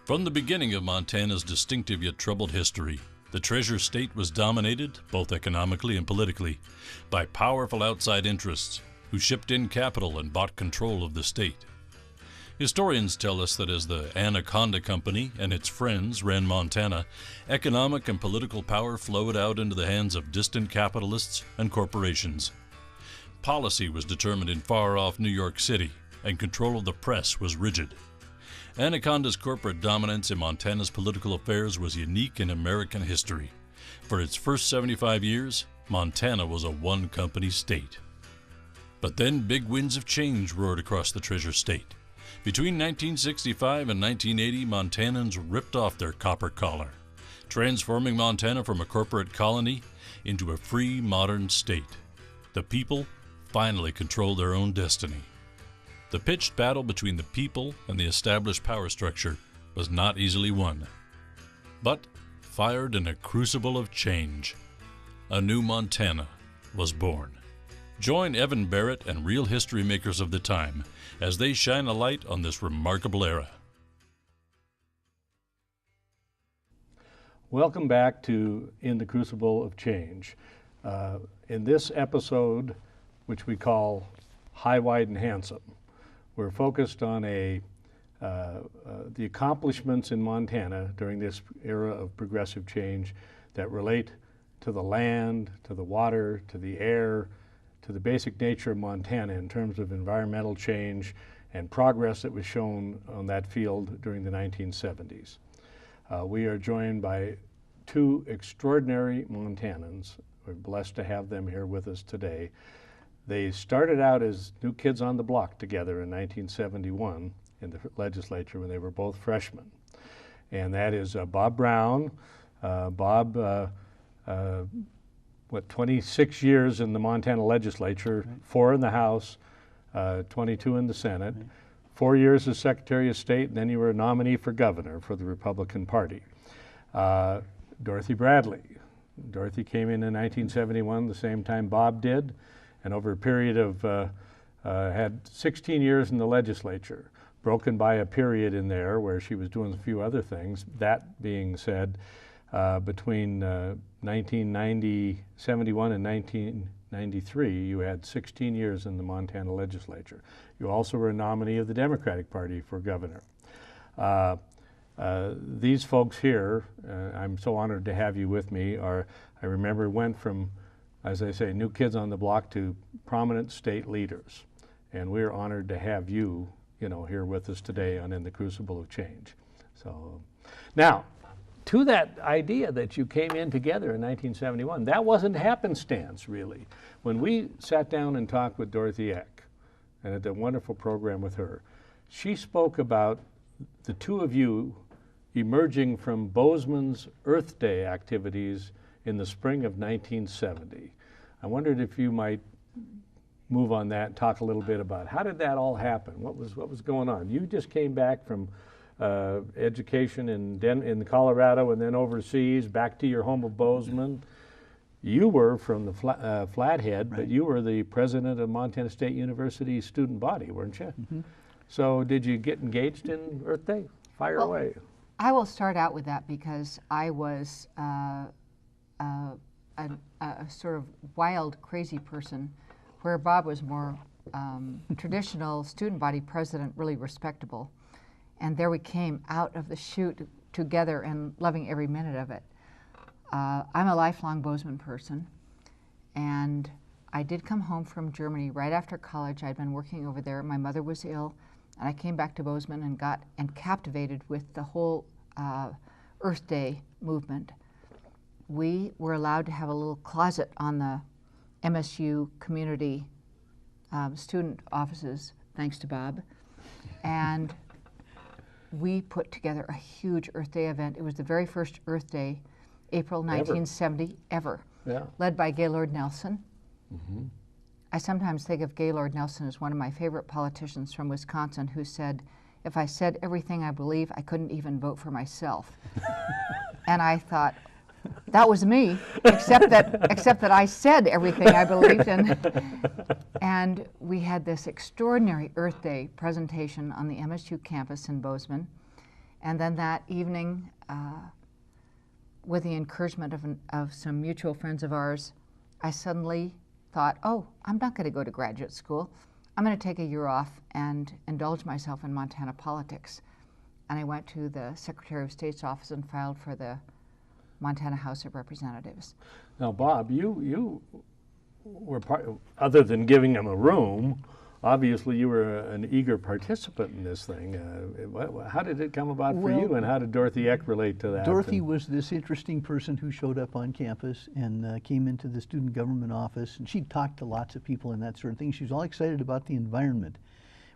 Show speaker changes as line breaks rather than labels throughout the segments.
From the beginning of Montana's distinctive yet troubled history, the Treasure State was dominated, both economically and politically, by powerful outside interests who shipped in capital and bought control of the state. Historians tell us that as the Anaconda Company and its friends ran Montana, economic and political power flowed out into the hands of distant capitalists and corporations. Policy was determined in far-off New York City, and control of the press was rigid. Anaconda's corporate dominance in Montana's political affairs was unique in American history. For its first 75 years, Montana was a one-company state. But then big winds of change roared across the Treasure State. Between 1965 and 1980, Montanans ripped off their copper collar, transforming Montana from a corporate colony into a free, modern state. The people finally controlled their own destiny. The pitched battle between the people and the established power structure was not easily won, but fired in a crucible of change. A new Montana was born. Join Evan Barrett and real history makers of the time as they shine a light on this remarkable era.
Welcome back to In the Crucible of Change. In this episode, which we call High, Wide, and Handsome, we're focused on the accomplishments in Montana during this era of progressive change that relate to the land, to the water, to the air, to the basic nature of Montana in terms of environmental change and progress that was shown on that field during the 1970s. We are joined by two extraordinary Montanans. We're blessed to have them here with us today. They started out as new kids on the block together in 1971 in the legislature when they were both freshmen. And that is Bob Brown. Bob, 26 years in the Montana legislature, right. 4 in the House, 22 in the Senate, right. 4 years as Secretary of State, and then you were a nominee for governor for the Republican Party. Dorothy Bradley. Dorothy came in 1971, the same time Bob did, and over a period of, had 16 years in the legislature, broken by a period in there where she was doing a few other things. That being said, between 1971 and 1993, you had 16 years in the Montana legislature. You also were a nominee of the Democratic Party for governor. These folks here, I'm so honored to have you with me, I remember went from, as I say, new kids on the block to prominent state leaders. And we're honored to have you, here with us today on In the Crucible of Change. So, now, to that idea that you came in together in 1971, that wasn't happenstance, really. When we sat down and talked with Dorothy Eck, and had a wonderful program with her, she spoke about the two of you emerging from Bozeman's Earth Day activities in the spring of 1970. I wondered if you might move on that and talk a little bit about how did that all happen? What was going on? You just came back from education in Colorado and then overseas, back to your home of Bozeman. You were from the Flathead, right. But you were the president of Montana State University's student body, weren't you? Mm-hmm. So did you get engaged in Earth Day? Fire away.
I will start out with that because I was a sort of wild, crazy person, where Bob was more traditional student body president, really respectable. And there we came out of the chute together and loving every minute of it. I'm a lifelong Bozeman person, and I did come home from Germany right after college. I'd been working over there. My mother was ill, and I came back to Bozeman and got captivated with the whole Earth Day movement. We were allowed to have a little closet on the MSU community student offices, thanks to Bob, and we put together a huge Earth Day event. It was the very first Earth Day, April 1970, ever. Yeah. Led by Gaylord Nelson. Mm-hmm. I sometimes think of Gaylord Nelson as one of my favorite politicians from Wisconsin who said, if I said everything I believe, I couldn't even vote for myself. And I thought, that was me, except that I said everything I believed in. And we had this extraordinary Earth Day presentation on the MSU campus in Bozeman. And then that evening, with the encouragement of some mutual friends of ours, I suddenly thought, oh, I'm not going to go to graduate school. I'm going to take a year off and indulge myself in Montana politics. And I went to the Secretary of State's office and filed for the Montana House of Representatives.
Now, Bob, you were part, other than giving him a room, obviously you were an eager participant in this thing. How did it come about for you, and how did Dorothy Eck relate to that?
Dorothy was this interesting person who showed up on campus and came into the student government office, and she talked to lots of people and that sort of thing. She was all excited about the environment.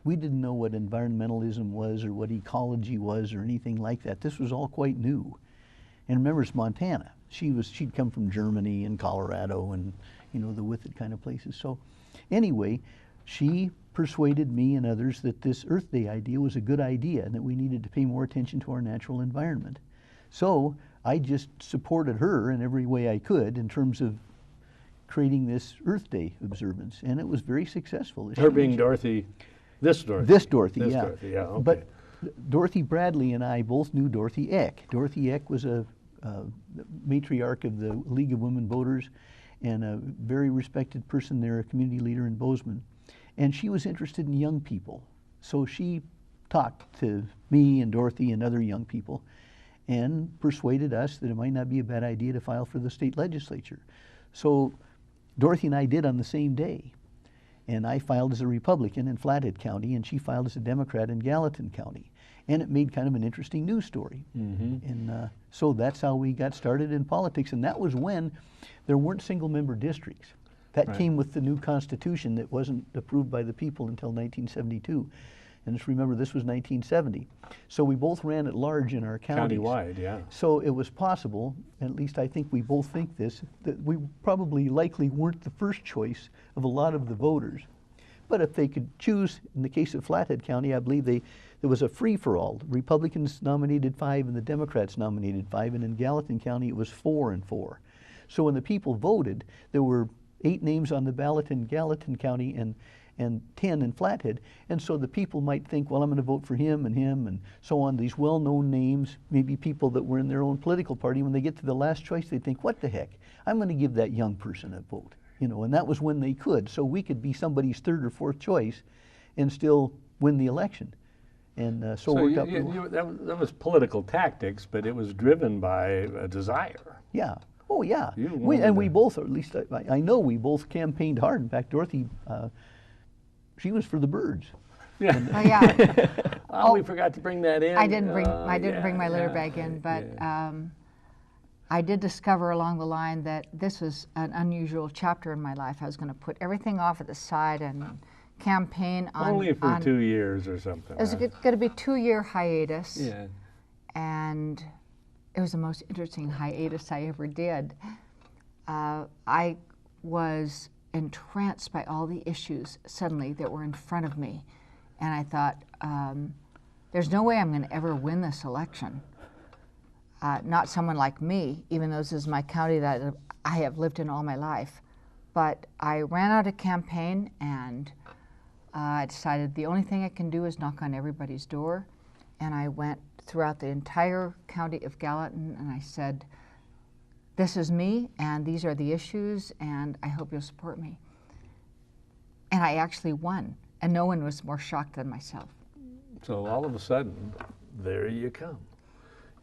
We didn't know what environmentalism was or what ecology was or anything like that. This was all quite new. And remember, it's Montana. She'd come from Germany and Colorado and, you know, the with it kind of places. So anyway, she persuaded me and others that this Earth Day idea was a good idea and that we needed to pay more attention to our natural environment. So I just supported her in every way I could in terms of creating this Earth Day observance, and it was very successful.
Her being Dorothy, this Dorothy.
This Dorothy,
this
yeah.
Dorothy, yeah, okay.
But Dorothy Bradley and I both knew Dorothy Eck. Dorothy Eck was a matriarch of the League of Women Voters and a very respected person there, a community leader in Bozeman. And she was interested in young people. So she talked to me and Dorothy and other young people and persuaded us that it might not be a bad idea to file for the state legislature. So Dorothy and I did on the same day. And I filed as a Republican in Flathead County, and she filed as a Democrat in Gallatin County. And it made kind of an interesting news story. Mm-hmm. And so that's how we got started in politics. And that was when there weren't single-member districts. That
right.
came with the new Constitution that wasn't approved by the people until 1972. And just remember, this was 1970. So we both ran at large in our counties.
Countywide, yeah.
So it was possible, at least I think we both think this, that we probably likely weren't the first choice of a lot of the voters. But if they could choose, in the case of Flathead County, I believe there was a free-for-all. The Republicans nominated 5 and the Democrats nominated 5, and in Gallatin County it was 4 and 4. So when the people voted, there were 8 names on the ballot in Gallatin County and 10 in Flathead, and so the people might think, well, I'm going to vote for him, and so on. These well-known names, maybe people that were in their own political party, when they get to the last choice, they think, what the heck? I'm going to give that young person a vote, you know, and that was when they could. So we could be somebody's 3rd or 4th choice and still win the election. And so it worked out.
That was political tactics, but it was driven by a desire.
Yeah. Oh, yeah. We both, or at least I know we both campaigned hard. In fact, Dorothy, she was for the birds.
Yeah.
Oh, yeah.
Oh, we forgot to bring that in.
I didn't bring my litter bag in, but I did discover along the line that this was an unusual chapter in my life. I was going to put everything off at the side and campaign on...
Only for 2 years or something.
It was going to be a 2-year hiatus.
Yeah.
And it was the most interesting hiatus I ever did. I was entranced by all the issues suddenly that were in front of me. And I thought, there's no way I'm going to ever win this election. Not someone like me, even though this is my county that I have lived in all my life. But I ran out of campaign, and I decided the only thing I can do is knock on everybody's door. And I went throughout the entire county of Gallatin, and I said, this is me, and these are the issues, and I hope you'll support me. And I actually won, and no one was more shocked than myself.
So all of a sudden, there you come.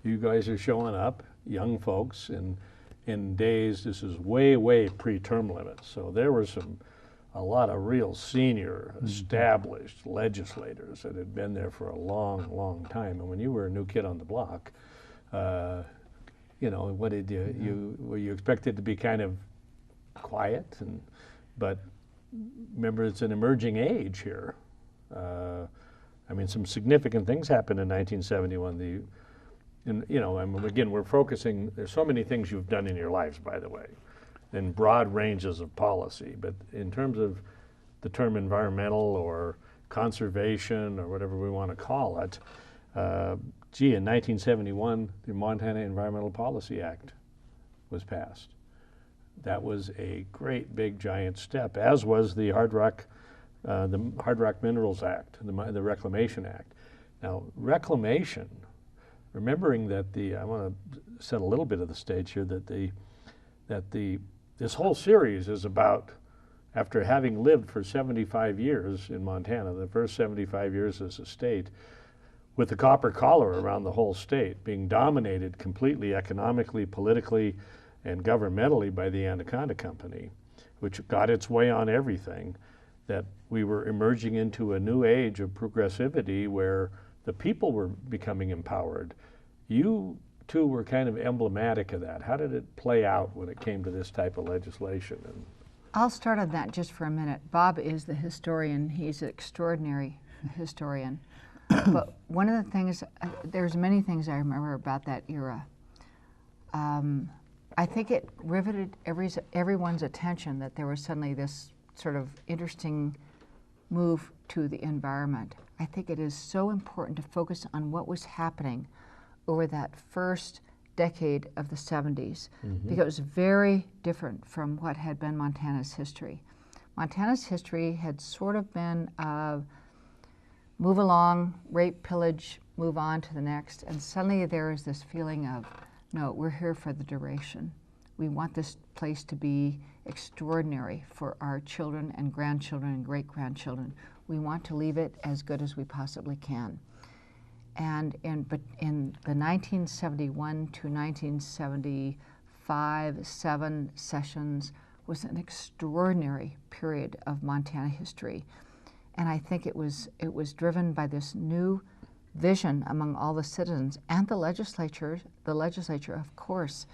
You guys are showing up, young folks, in days, this is way, way pre-term limits. So there were a lot of real senior, established legislators that had been there for a long, long time. And when you were a new kid on the block, you know, what did were you expected to be kind of quiet? But remember, it's an emerging age here. I mean, some significant things happened in 1971. You know, I mean, again, we're focusing, there's so many things you've done in your lives, by the way, in broad ranges of policy, but in terms of the term environmental or conservation or whatever we want to call it, gee, in 1971, the Montana Environmental Policy Act was passed. That was a great, big, giant step, as was the Hard Rock Minerals Act, the Reclamation Act. Now, reclamation remembering that I want to set a little bit of the stage here, this whole series is about, after having lived for 75 years in Montana, the first 75 years as a state, with the copper collar around the whole state, being dominated completely economically, politically, and governmentally by the Anaconda Company, which got its way on everything, that we were emerging into a new age of progressivity where the people were becoming empowered. You two were kind of emblematic of that. How did it play out when it came to this type of legislation? And
I'll start on that just for a minute. Bob is the historian. He's an extraordinary historian. But one of the things, there's many things I remember about that era. I think it riveted everyone's attention that there was suddenly this sort of interesting move to the environment. I think it is so important to focus on what was happening over that first decade of the 70s, because it was very different from what had been Montana's history. Montana's history had sort of been move along, rape, pillage, move on to the next, and suddenly there is this feeling of, no, we're here for the duration. We want this place to be extraordinary for our children and grandchildren and great-grandchildren. We want to leave it as good as we possibly can. And but in the 1971 to 1975-7 sessions was an extraordinary period of Montana history. And I think it was driven by this new vision among all the citizens and the legislature, of course,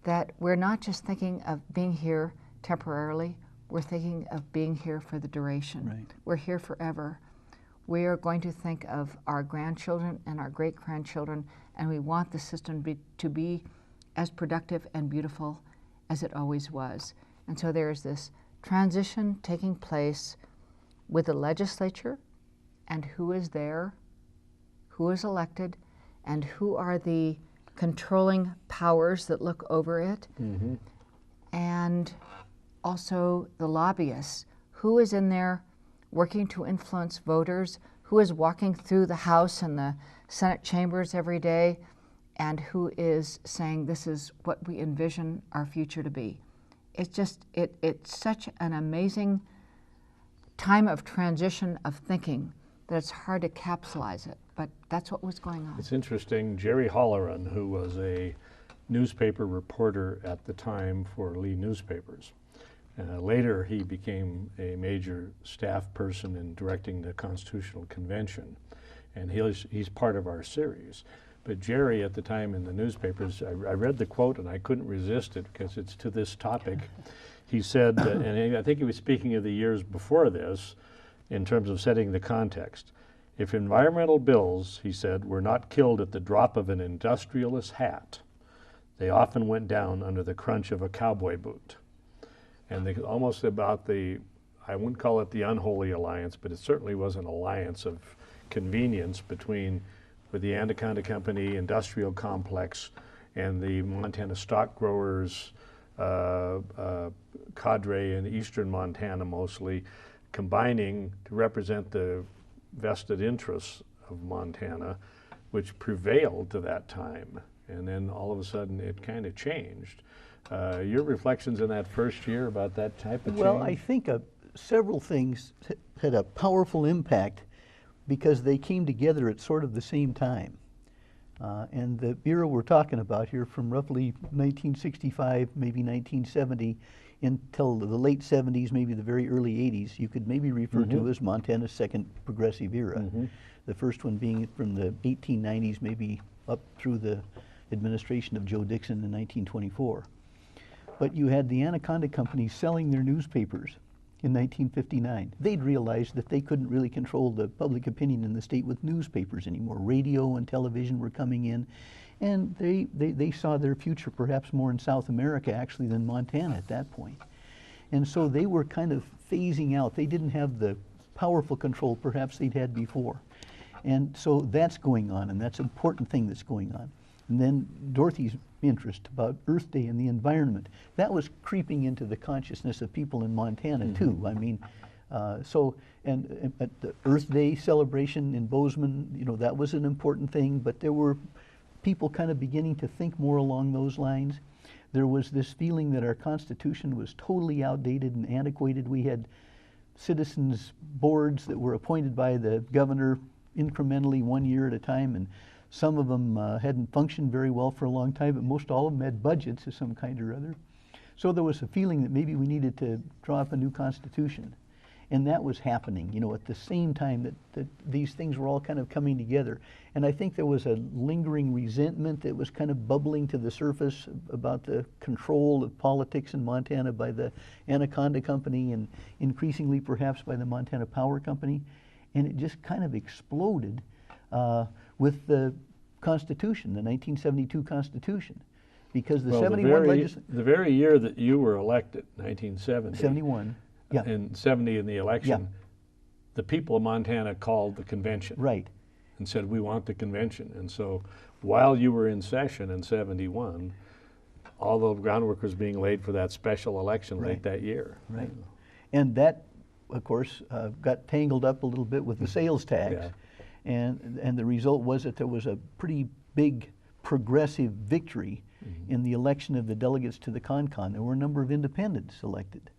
that we're not just thinking of being here temporarily, we're thinking of being here for the duration.
Right.
We're here forever. We are going to think of our grandchildren and our great-grandchildren, and we want the system to be as productive and beautiful as it always was. And so there's this transition taking place with the legislature and who is there, who is elected, and who are the controlling powers that look over it, and also the lobbyists. Who is in there working to influence voters, who is walking through the House and the Senate chambers every day, and who is saying this is what we envision our future to be. It's just, it's such an amazing time of transition of thinking that it's hard to capsulize it, but that's what was going on.
it's interesting, Jerry Holleran, who was a newspaper reporter at the time for Lee Newspapers. Later, he became a major staff person in directing the Constitutional Convention, and he's part of our series. But Jerry, at the time in the newspapers, I read the quote and I couldn't resist it because it's to this topic. He said, and I think he was speaking of the years before this in terms of setting the context. If environmental bills, he said, were not killed at the drop of an industrialist's hat, they often went down under the crunch of a cowboy boot. And they almost about I wouldn't call it the unholy alliance, but it certainly was an alliance of convenience with the Anaconda Company industrial complex and the Montana stock growers cadre in eastern Montana mostly, combining to represent the vested interests of Montana, which prevailed to that time. And then all of a sudden it kind of changed. Your reflections in that first year about that type of change?
Well, I think several things had a powerful impact because they came together at sort of the same time. And the era we're talking about here from roughly 1965, maybe 1970, until the late 70s, maybe the very early 80s, you could maybe refer to as Montana's second progressive era. The first one being from the 1890s, maybe up through the administration of Joe Dixon in 1924. But you had the Anaconda Company selling their newspapers in 1959. They'd realized that they couldn't really control the public opinion in the state with newspapers anymore. Radio and television were coming in, and they saw their future perhaps more in South America actually than Montana at that point. And so they were kind of phasing out. They didn't have the powerful control perhaps they'd had before. And so that's going on, and that's an important thing that's going on. And then Dorothy's interest about Earth Day and the environment, that was creeping into the consciousness of people in Montana too. I mean, and at the Earth Day celebration in Bozeman, you know, that was an important thing, but there were people kind of beginning to think more along those lines. There was this feeling that our Constitution was totally outdated and antiquated. We had citizens boards that were appointed by the governor incrementally 1 year at a time, and some of them hadn't functioned very well for a long time, but most all of them had budgets of some kind or other. So there was a feeling that maybe we needed to draw up a new Constitution. And that was happening, you know, at the same time that these things were all kind of coming together. And I think there was a lingering resentment that was kind of bubbling to the surface about the control of politics in Montana by the Anaconda Company and increasingly perhaps by the Montana Power Company. And it just kind of exploded with the Constitution, the 1972 Constitution. Because the 71 legislation...
The very year that you were elected, 1970.
71. Yeah.
And 70 in the election, the people of Montana called the convention.
Right.
And said, we want the convention. And so while you were in session in 71, all the groundwork was being laid for that special election late that year.
Right. And that, of course, got tangled up a little bit with the sales tax.
Yeah.
And the result was that there was a pretty big progressive victory in the election of the delegates to the CONCON. There were a number of independents elected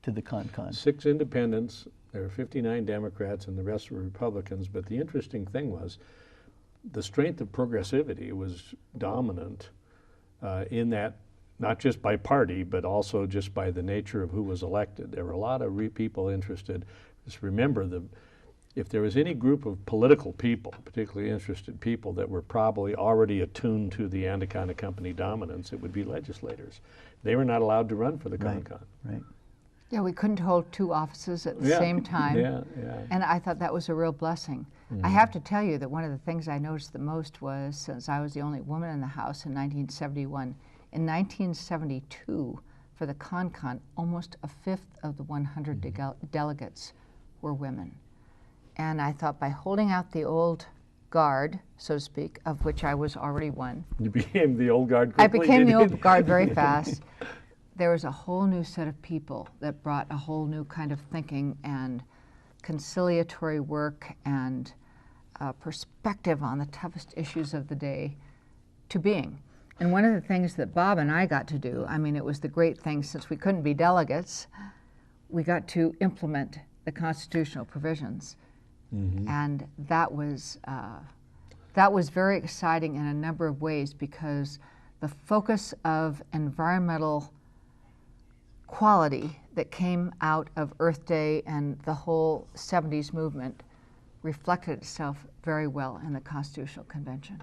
to the CONCON.
6 independents, there were 59 Democrats, and the rest were Republicans. But the interesting thing was the strength of progressivity was dominant in that, not just by party, but also just by the nature of who was elected. There were a lot of people interested. Just remember, if there was any group of political people, particularly interested people, that were probably already attuned to the Anaconda Company dominance, it would be legislators. They were not allowed to run for the CONCON.
Right.
Yeah, we couldn't hold 2 offices at the same time. And I thought that was a real blessing. I have to tell you that one of the things I noticed the most was, since I was the only woman in the House in 1971, in 1972, for the CONCON, almost a fifth of the 100 delegates were women. And I thought by holding out the old guard, so to speak, of which I was already one.
You became the old guard quickly?
I became the old guard very fast. There was a whole new set of people that brought a whole new kind of thinking and conciliatory work and perspective on the toughest issues of the day to being. And one of the things that Bob and I got to do, I mean, it was the great thing, since we couldn't be delegates, we got to implement the constitutional provisions. And that was very exciting in a number of ways, because the focus of environmental quality that came out of Earth Day and the whole 70s movement reflected itself very well in the Constitutional Convention.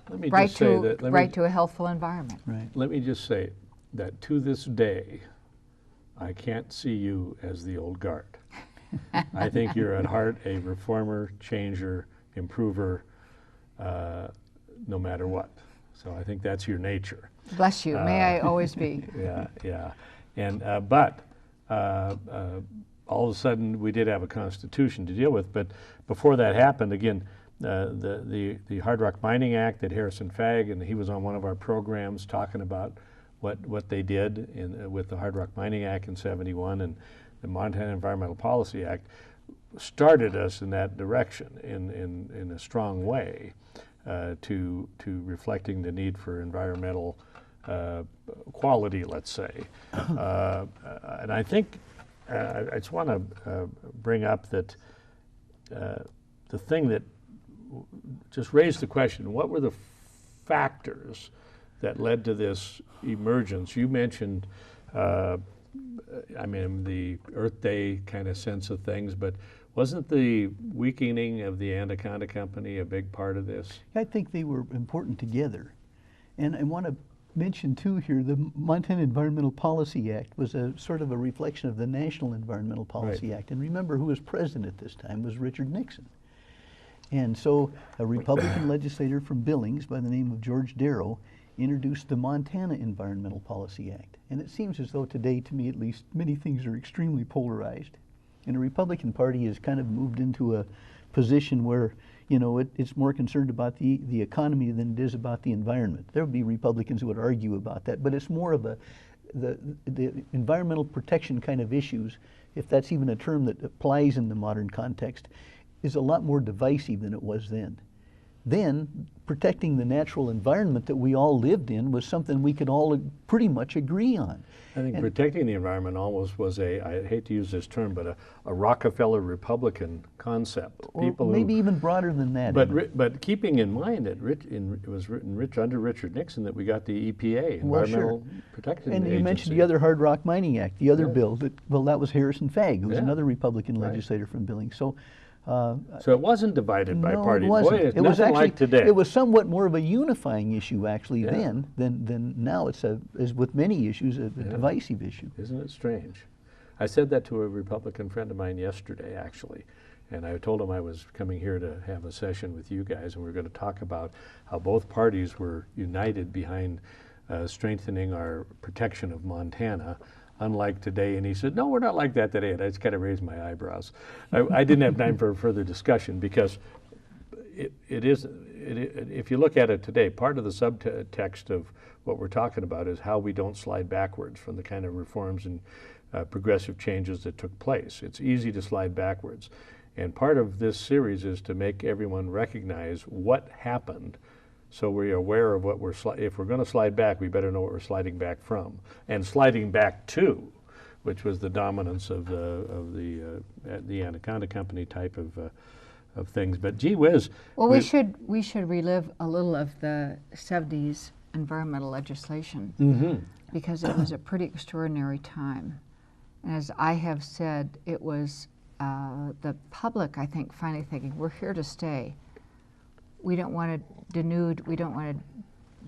Let me just say that,
right to a healthful environment.
Right.
Let me just say that to this day, I can't see you as the old guard. I think you're at heart a reformer, changer, improver, no matter what. So I think that's your nature.
Bless you. May I always be.
Yeah. And but all of a sudden we did have a constitution to deal with. But before that happened, again, the Hard Rock Mining Act that Harrison Fagg, and he was on one of our programs talking about what they did with the Hard Rock Mining Act in '71, and the Montana Environmental Policy Act started us in that direction in a strong way to reflecting the need for environmental quality, let's say. And I think I just want to bring up that the thing that just raised the question, what were the factors that led to this emergence? You mentioned I mean, the Earth Day kind of sense of things, but wasn't the weakening of the Anaconda Company a big part of this?
I think they were important together. And I want to mention too here, the Montana Environmental Policy Act was a sort of a reflection of the National Environmental Policy Act. And remember, who was president at this time was Richard Nixon. And so a Republican legislator from Billings by the name of George Darrow introduced the Montana Environmental Policy Act. And it seems as though today, to me at least, many things are extremely polarized. And the Republican Party has kind of moved into a position where, you know, it's more concerned about the economy than it is about the environment. There would be Republicans who would argue about that, but it's more of the environmental protection kind of issues, if that's even a term that applies in the modern context, is a lot more divisive than it was then. then protecting the natural environment that we all lived in was something we could all pretty much agree on.
I think protecting the environment almost was I hate to use this term, but a Rockefeller Republican concept.
Or maybe even broader than that.
But keeping in mind that it was written under Richard Nixon that we got the EPA, Environmental Protection
And
Agency.
you mentioned the other Hard Rock Mining Act, the other bill, that was Harrison Fagg, who was
Yeah.
another Republican legislator from Billings. So
it wasn't divided by
no,
party.
it wasn't.
Boy, it's
It was
nothing
actually,
like today.
It was somewhat more of a unifying issue actually
Yeah.
than now. It's as with many issues, a divisive issue.
Isn't it strange? I said that to a Republican friend of mine yesterday, actually. And I told him I was coming here to have a session with you guys, and we were going to talk about how both parties were united behind strengthening our protection of Montana, unlike today. And he said, no, we're not like that today. And I just kind of raised my eyebrows. I didn't have time for further discussion because if you look at it today, part of the subtext of what we're talking about is how we don't slide backwards from the kind of reforms and progressive changes that took place. It's easy to slide backwards. And part of this series is to make everyone recognize what happened, so we're aware of what if we're going to slide back, we better know what we're sliding back from, and sliding back to, which was the dominance of the Anaconda Company type of things. But gee whiz.
Well, we should relive a little of the 70s environmental legislation because it was a pretty extraordinary time. And as I have said, it was the public, I think, finally thinking, we're here to stay. We don't want to denude, we don't want to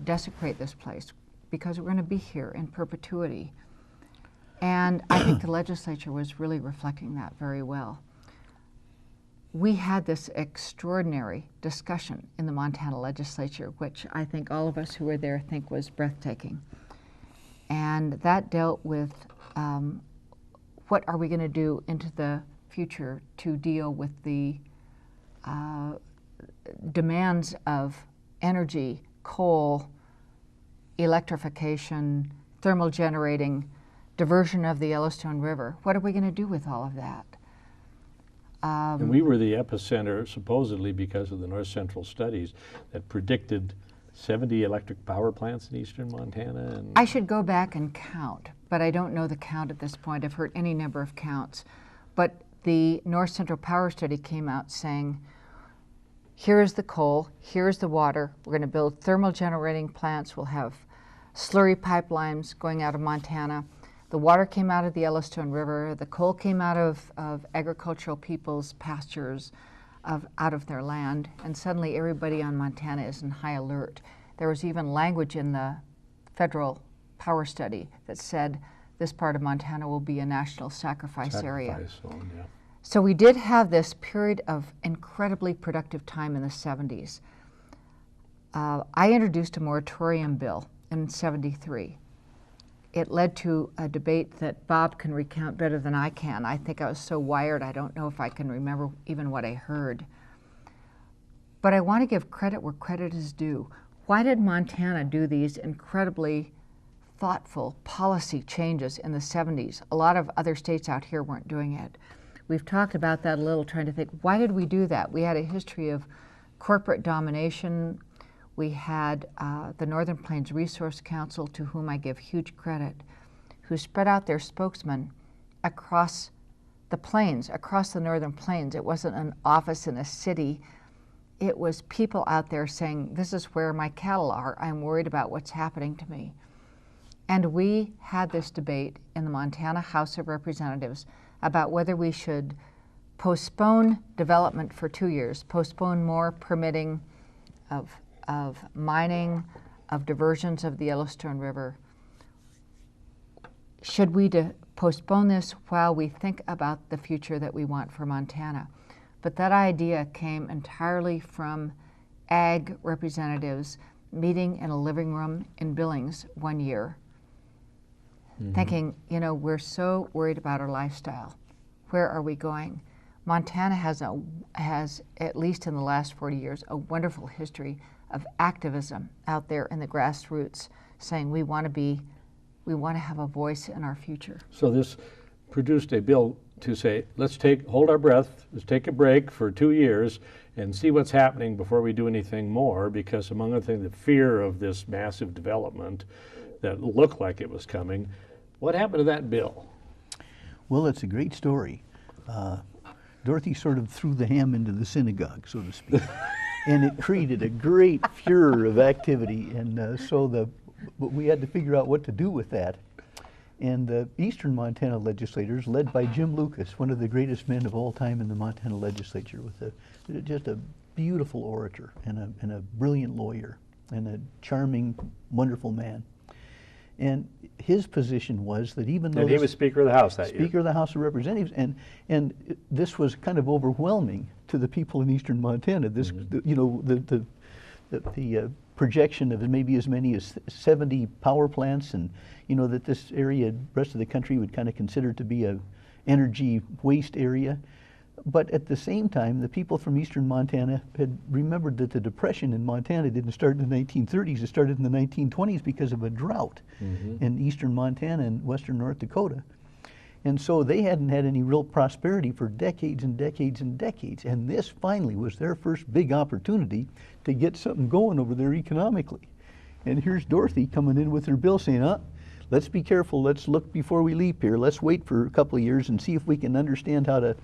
desecrate this place because we're going to be here in perpetuity. And I think the legislature was really reflecting that very well. We had this extraordinary discussion in the Montana legislature, which I think all of us who were there think was breathtaking. And that dealt with what are we going to do into the future to deal with the demands of energy, coal, electrification, thermal generating, diversion of the Yellowstone River. What are we going to do with all of that?
And we were the epicenter, supposedly because of the North Central studies that predicted 70 electric power plants in eastern Montana. And
I should go back and count, but I don't know the count at this point. I've heard any number of counts. But the North Central Power Study came out saying, here's the coal, here's the water, we're going to build thermal generating plants, we'll have slurry pipelines going out of Montana. The water came out of the Yellowstone River, the coal came out of agricultural people's pastures, out of their land, and suddenly everybody on Montana is in high alert. There was even language in the federal power study that said this part of Montana will be a national sacrifice area.
zone, yeah.
So we did have this period of incredibly productive time in the 70s. I introduced a moratorium bill in '73. It led to a debate that Bob can recount better than I can. I think I was so wired, I don't know if I can remember even what I heard. But I want to give credit where credit is due. Why did Montana do these incredibly thoughtful policy changes in the 70s? A lot of other states out here weren't doing it. We've talked about that a little, trying to think, why did we do that? We had a history of corporate domination. We had the Northern Plains Resource Council, to whom I give huge credit, who spread out their spokesmen across the plains, across the Northern Plains. It wasn't an office in a city. It was people out there saying, this is where my cattle are. I'm worried about what's happening to me. And we had this debate in the Montana House of Representatives about whether we should postpone development for 2 years, postpone more permitting of mining, of diversions of the Yellowstone River. Should we postpone this while we think about the future that we want for Montana? But that idea came entirely from ag representatives meeting in a living room in Billings one year, thinking, you know, we're so worried about our lifestyle. Where are we going? Montana has, at least in the last 40 years, a wonderful history of activism out there in the grassroots, saying we want to have a voice in our future.
So this produced a bill to say, hold our breath, let's take a break for 2 years, and see what's happening before we do anything more, because among other things, the fear of this massive development that looked like it was coming. What happened to that bill?
Well, it's a great story. Dorothy sort of threw the ham into the synagogue, so to speak. And it created a great furor of activity, and but we had to figure out what to do with that. And the Eastern Montana legislators, led by Jim Lucas, one of the greatest men of all time in the Montana legislature, with just a beautiful orator and a brilliant lawyer and a charming, wonderful man. And his position was that even though
he was Speaker of the House that year.
Speaker of the House of Representatives, and this was kind of overwhelming to the people in Eastern Montana. This, you know, the projection of maybe as many as 70 power plants, and you know that this area, rest of the country, would kind of consider to be a energy waste area. But at the same time, the people from Eastern Montana had remembered that the Depression in Montana didn't start in the 1930s. It started in the 1920s because of a drought in Eastern Montana and Western North Dakota. And so they hadn't had any real prosperity for decades and decades and decades. And this finally was their first big opportunity to get something going over there economically. And here's Dorothy coming in with her bill saying, let's be careful, let's look before we leap here. Let's wait for a couple of years and see if we can understand how to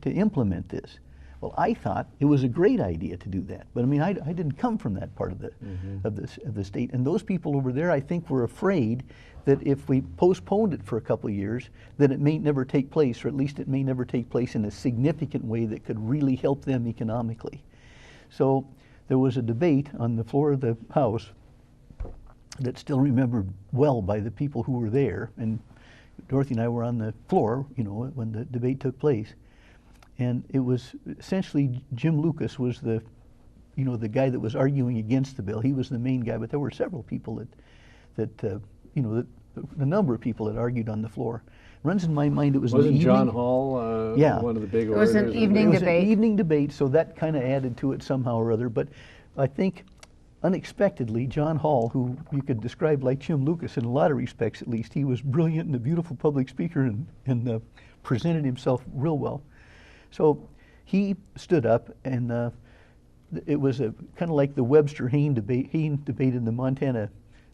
implement this. Well, I thought it was a great idea to do that, but I mean, I didn't come from that part of the state, and those people over there, I think, were afraid that if we postponed it for a couple of years, that it may never take place, or at least it may never take place in a significant way that could really help them economically. So there was a debate on the floor of the House that's still remembered well by the people who were there, and Dorothy and I were on the floor, you know, when the debate took place. And it was essentially Jim Lucas was the guy that was arguing against the bill. He was the main guy, but there were several people the number of people that argued on the floor. Runs in my mind it was
Wasn't
the evening.
John Hall one of the big orators?
It was an evening debate.
It was an evening debate, so that kind of added to it somehow or other. But I think unexpectedly, John Hall, who you could describe like Jim Lucas in a lot of respects at least, he was brilliant and a beautiful public speaker and presented himself real well. So he stood up, and it was a kind of like the Webster-Hayne debate in the Montana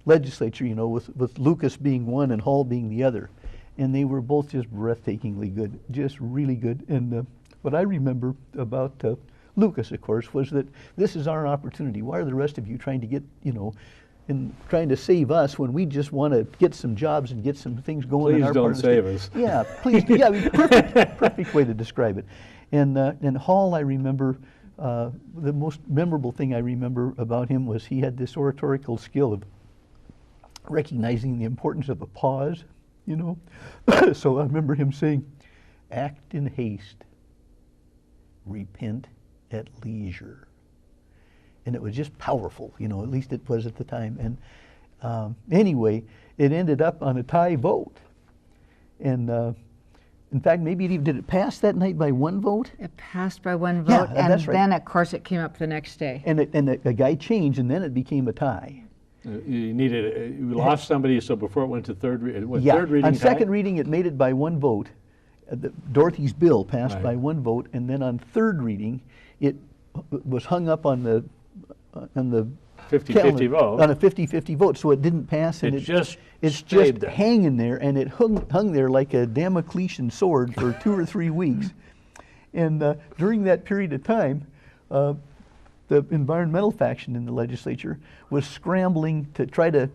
legislature, you know, with Lucas being one and Hall being the other. And they were both just breathtakingly good, just really good. And what I remember about Lucas, of course, was that this is our opportunity. Why are the rest of you trying to get, you know, in trying to save us when we just want to get some jobs and get some things going in our part of the state?
Please don't save us.
Yeah, please do. Yeah, I mean, perfect way to describe it. And Hall, I remember, the most memorable thing I remember about him was he had this oratorical skill of recognizing the importance of a pause, you know. So I remember him saying, "Act in haste, repent at leisure." And it was just powerful, you know, at least it was at the time. And anyway, it ended up on a tie vote. And in fact, maybe did it pass that night by one vote?
It passed by one vote,
Yeah,
and
that's right.
then, of course, it came up the next day.
And a guy changed, and then it became a tie.
You lost somebody, so before it went to third reading,
Yeah,
third reading
on
tie?
second reading, it made it by one vote. Dorothy's bill passed
Right.
by one vote, and then on third reading, it was hung up on the
50-50 vote.
On a 50-50 vote, so it didn't pass, and
It's
it's
stayed
just
there.
hanging there, and it hung there like a Damoclesian sword for 2 or 3 weeks. And during that period of time, the environmental faction in the legislature was scrambling to try to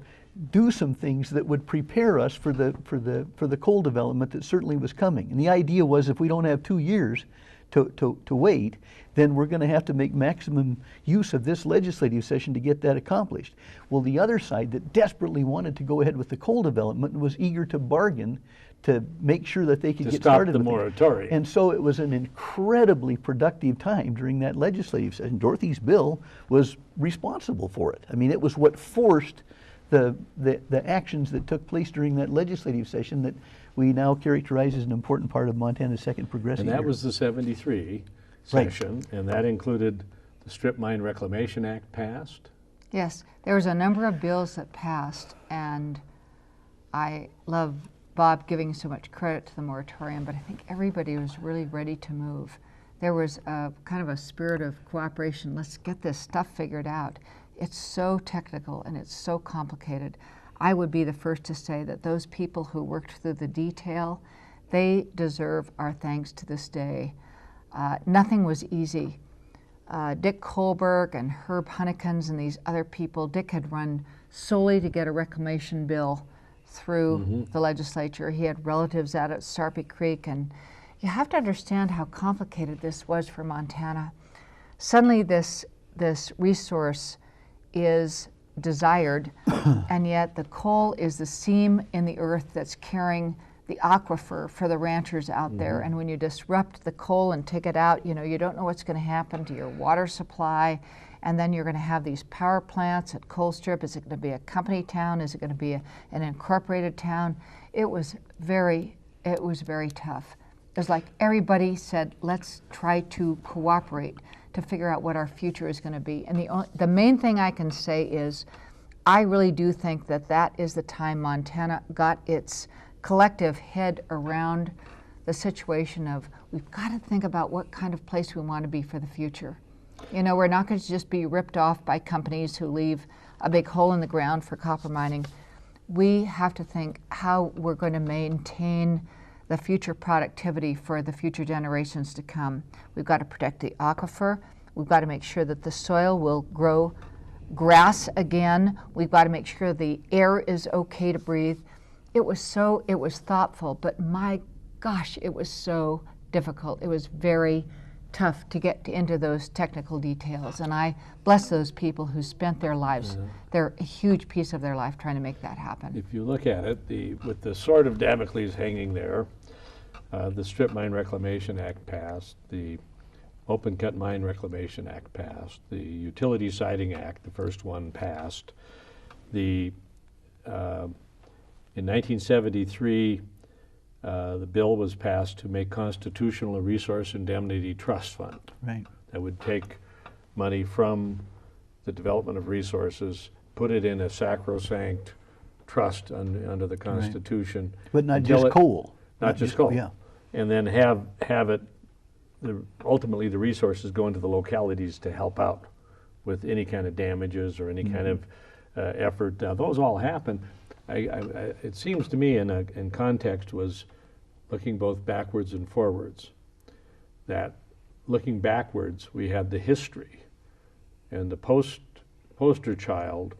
do some things that would prepare us for the coal development that certainly was coming. And the idea was, if we don't have 2 years to wait, then we're going to have to make maximum use of this legislative session to get that accomplished. Well, the other side that desperately wanted to go ahead with the coal development was eager to bargain to make sure that they could
To
get
stop
started
the
with it.
moratorium.
And so it was an incredibly productive time during that legislative session. Dorothy's bill was responsible for it. I mean, it was what forced the actions that took place during that legislative session that we now characterize as an important part of Montana's second progressive
And that
year.
was the 73
Right.
session, and that included the Strip Mine Reclamation Act passed.
Yes, there was a number of bills that passed, and I love Bob giving so much credit to the moratorium, but I think everybody was really ready to move. there was a kind of a spirit of cooperation. Let's get this stuff figured out. It's so technical and it's so complicated. I would be the first to say that those people who worked through the detail, they deserve our thanks to this day. Nothing was easy. Dick Kohlberg and Herb Hunnekens and these other people, Dick had run solely to get a reclamation bill through the legislature. He had relatives out at Sarpy Creek, and you have to understand how complicated this was for Montana. Suddenly this resource is desired, and yet the coal is the seam in the earth that's carrying the aquifer for the ranchers out there. And when you disrupt the coal and take it out, you know, you don't know what's going to happen to your water supply. And then you're going to have these power plants at Colstrip. Is it going to be a company town? Is it going to be an incorporated town? It was very tough. It was like everybody said, let's try to cooperate to figure out what our future is going to be. And the main thing I can say is, I really do think that that is the time Montana got its collective head around the situation of, we've got to think about what kind of place we want to be for the future. You know, we're not going to just be ripped off by companies who leave a big hole in the ground for copper mining. We have to think how we're going to maintain the future productivity for the future generations to come. We've got to protect the aquifer. We've got to make sure that the soil will grow grass again. We've got to make sure the air is okay to breathe. It was thoughtful, but my gosh, it was so difficult. It was very tough to get into those technical details, and I bless those people who spent their lives, they're a huge piece of their life trying to make that happen.
If you look at it, with the sword of Damocles hanging there, the Strip Mine Reclamation Act passed, the Open Cut Mine Reclamation Act passed, the Utility Siting Act, the first one, passed. In 1973, the bill was passed to make constitutional a resource indemnity trust fund.
Right.
That would take money from the development of resources, put it in a sacrosanct trust under the Constitution.
Right. But not just coal.
Not just coal.
Yeah.
And then have it, ultimately the resources go into the localities to help out with any kind of damages or any kind of effort. Those all happen. It seems to me in context was looking both backwards and forwards. That looking backwards, we had the history, and the poster child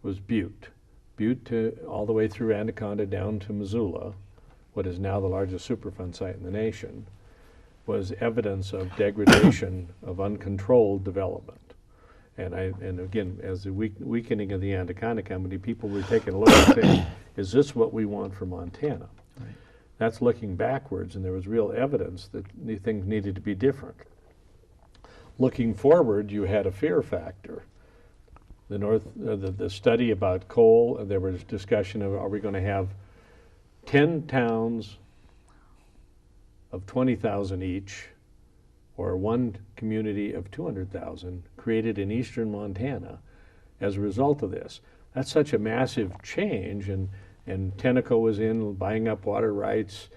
was Butte. Butte all the way through Anaconda down to Missoula, what is now the largest Superfund site in the nation, was evidence of degradation of uncontrolled development. And again, as the weakening of the Anaconda Company, people were taking a look and saying, is this what we want for Montana? Right. That's looking backwards, and there was real evidence that things needed to be different. Looking forward, you had a fear factor. The study about coal, there was discussion of, are we going to have 10 towns of 20,000 each, or one community of 200,000 created in eastern Montana as a result of this? That's such a massive change, and Tenneco was in buying up water rights.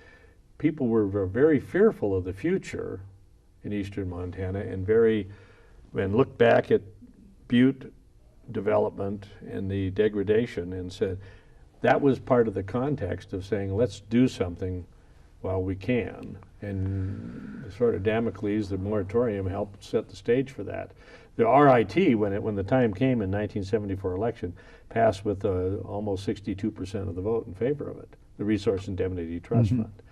People were very fearful of the future in eastern Montana, and looked back at Butte development and the degradation and said that was part of the context of saying, let's do something while we can. And the sort of Damocles, the moratorium, helped set the stage for that. The RIT, when the time came in 1974 election, passed with almost 62% of the vote in favor of it, the Resource Indemnity Trust Fund.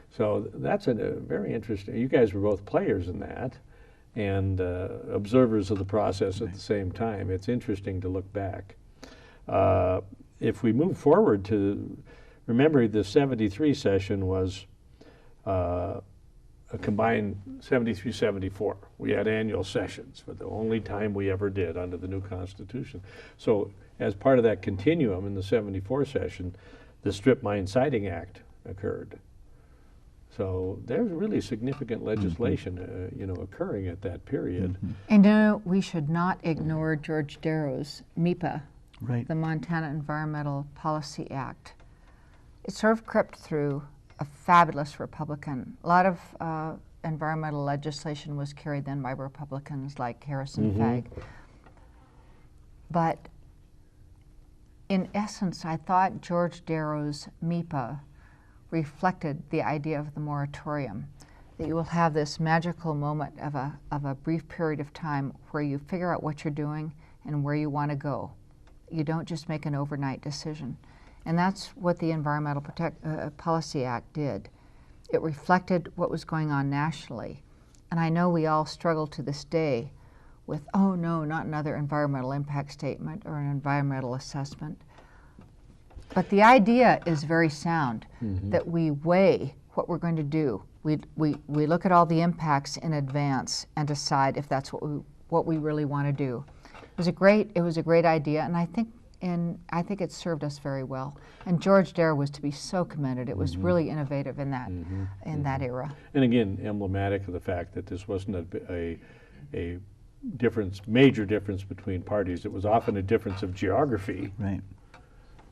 So that's a very interesting, you guys were both players in that and observers of the process at the same time. It's interesting to look back. If we move forward to, remember the 73 session was a combined 73-74. We had annual sessions for the only time we ever did under the new Constitution. So as part of that continuum in the 74 session, the Strip Mine Siting Act occurred. So there's really significant legislation occurring at that period.
And we should not ignore George Darrow's MEPA,
right,
the Montana Environmental Policy Act. It sort of crept through a fabulous Republican. A lot of environmental legislation was carried then by Republicans like Harrison Fagg. But in essence, I thought George Darrow's MEPA reflected the idea of the moratorium, that you will have this magical moment of a brief period of time where you figure out what you're doing and where you want to go. You don't just make an overnight decision. And that's what the Environmental Policy Act did. It reflected what was going on nationally. And I know we all struggle to this day with, oh no, not another environmental impact statement or an environmental assessment. But the idea is very sound, that we weigh what we're going to do. We look at all the impacts in advance and decide if that's what we really want to do. It was a great idea, and I think it served us very well. And George Darrow was to be so commended. It was really innovative in that era.
And again, emblematic of the fact that this wasn't a major difference between parties. It was often a difference of geography.
Right.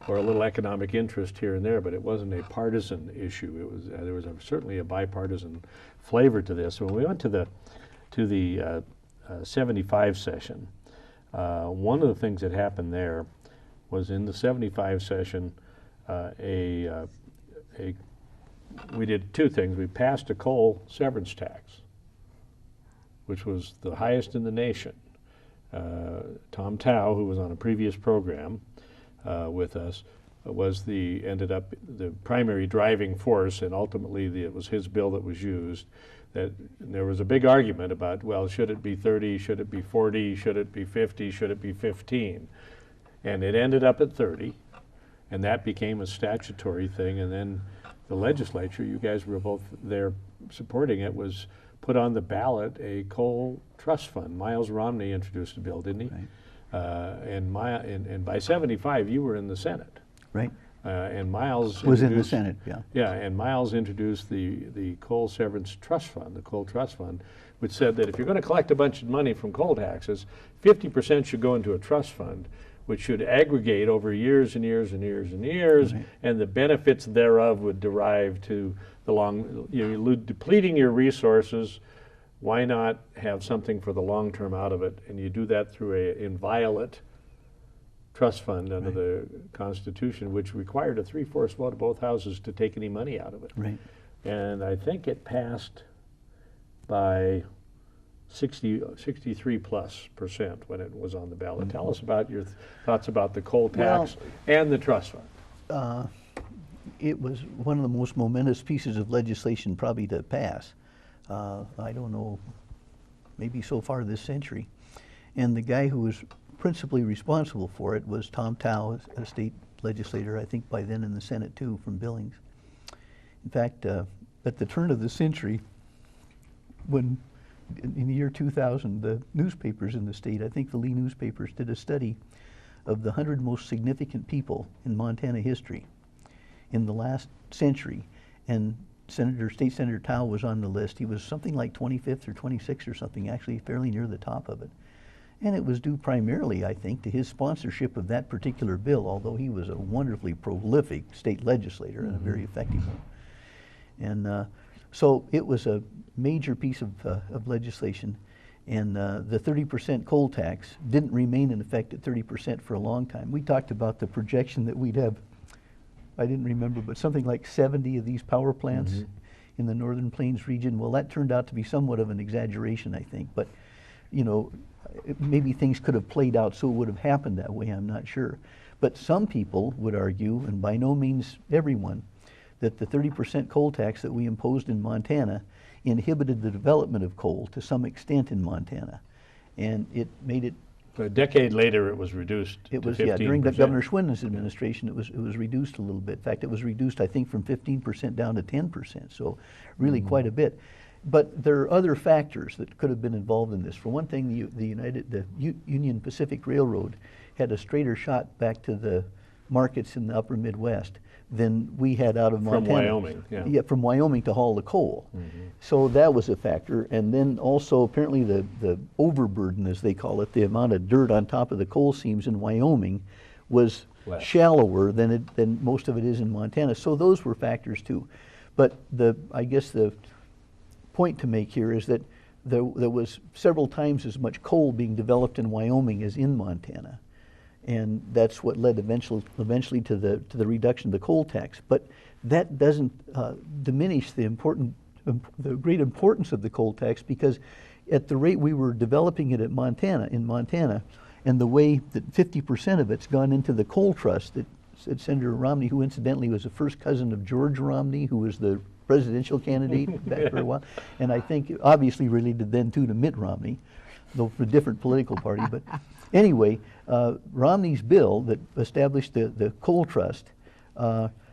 Or a little economic interest here and there, but it wasn't a partisan issue. It was there was certainly a bipartisan flavor to this. When we went to the 75 session, one of the things that happened there was in the 75 session, we did two things. We passed a coal severance tax, which was the highest in the nation. Tom Tao, who was on a previous program with us, ended up the primary driving force, and ultimately it was his bill that was used. That there was a big argument about, well, should it be 30, should it be 40, should it be 50, should it be 15? And it ended up at 30, and that became a statutory thing. And then the legislature, you guys were both there supporting it, was put on the ballot a coal trust fund. Miles Romney introduced a bill, didn't he?
Right.
And by 75, you were in the Senate.
Right.
And Miles
was in the Senate, yeah.
Yeah, and Miles introduced the Coal Severance Trust Fund, the Coal Trust Fund, which said that if you're going to collect a bunch of money from coal taxes, 50% should go into a trust fund, which should aggregate over years and years and years and years, and the benefits thereof would derive to you're depleting your resources. Why not have something for the long term out of it? And you do that through an inviolate trust fund under the Constitution, which required a 3/4 vote of both houses to take any money out of it.
Right.
And I think it passed by 63+% when it was on the ballot. Tell us about your thoughts about the coal tax and the trust fund.
It was one of the most momentous pieces of legislation probably to pass. I don't know, maybe so far this century. And the guy who was principally responsible for it was Tom Tao, a state legislator, I think by then in the Senate too, from Billings. In fact, at the turn of the century, when in the year 2000, the newspapers in the state, I think the Lee newspapers, did a study of the 100 most significant people in Montana history in the last century, and State Senator Tao was on the list. He was something like 25th or 26th or something, actually fairly near the top of it. And it was due primarily, I think, to his sponsorship of that particular bill, although he was a wonderfully prolific state legislator and a very effective one. And so it was a major piece of legislation. And the 30% coal tax didn't remain in effect at 30% for a long time. We talked about the projection that we'd have, I didn't remember, but something like 70 of these power plants in the Northern Plains region. Well, that turned out to be somewhat of an exaggeration, I think. But, you know, maybe things could have played out so it would have happened that way, I'm not sure. But some people would argue, and by no means everyone, that the 30% coal tax that we imposed in Montana inhibited the development of coal to some extent in Montana. And it made it...
A decade later, it was reduced to 15%.
Yeah, during the Governor Schwinden's administration, it was reduced a little bit. In fact, it was reduced, I think, from 15% down to 10%, so really quite a bit. But there are other factors that could have been involved in this. For one thing, the Union Pacific Railroad had a straighter shot back to the markets in the upper Midwest than we had out of Montana.
From Wyoming, yeah.
Yeah, from Wyoming to haul the coal. So that was a factor. And then also apparently the overburden, as they call it, the amount of dirt on top of the coal seams in Wyoming was shallower than most of it is in Montana. So those were factors too. But I guess the point to make here is that there was several times as much coal being developed in Wyoming as in Montana. And that's what led eventually to the reduction of the coal tax. But that doesn't diminish the great importance of the coal tax, because at the rate we were developing it in Montana, and the way that 50% of it's gone into the coal trust that Senator Romney, who incidentally was a first cousin of George Romney, who was the presidential candidate back for a while, and I think obviously related then too to Mitt Romney, though for a different political party. But anyway, Romney's bill that established the coal trust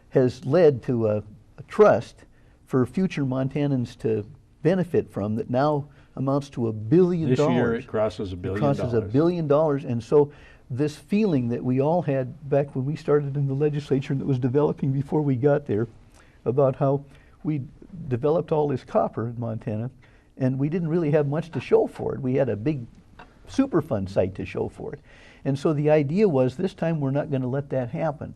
has led to a trust for future Montanans to benefit from that now amounts to $1 billion.
This year it crosses $1 billion.
It crosses $1 billion, and so this feeling that we all had back when we started in the legislature and that was developing before we got there about how we developed all this copper in Montana and we didn't really have much to show for it. We had a big Superfund site to show for it. And so the idea was this time we're not going to let that happen.